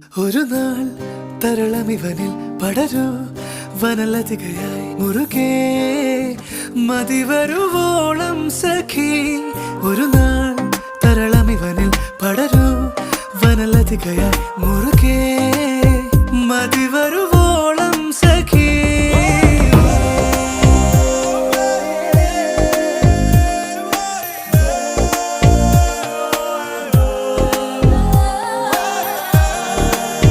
ഒരു നാൾ തരളമിവനിൽ പടരൂ വനലതികയായി മുറുകെ മതിവരുവോളം സഖി. ഒരു നാൾ തരളമിവനിൽ പടരൂ വനലതികയായി മുറുകെ മതിവരു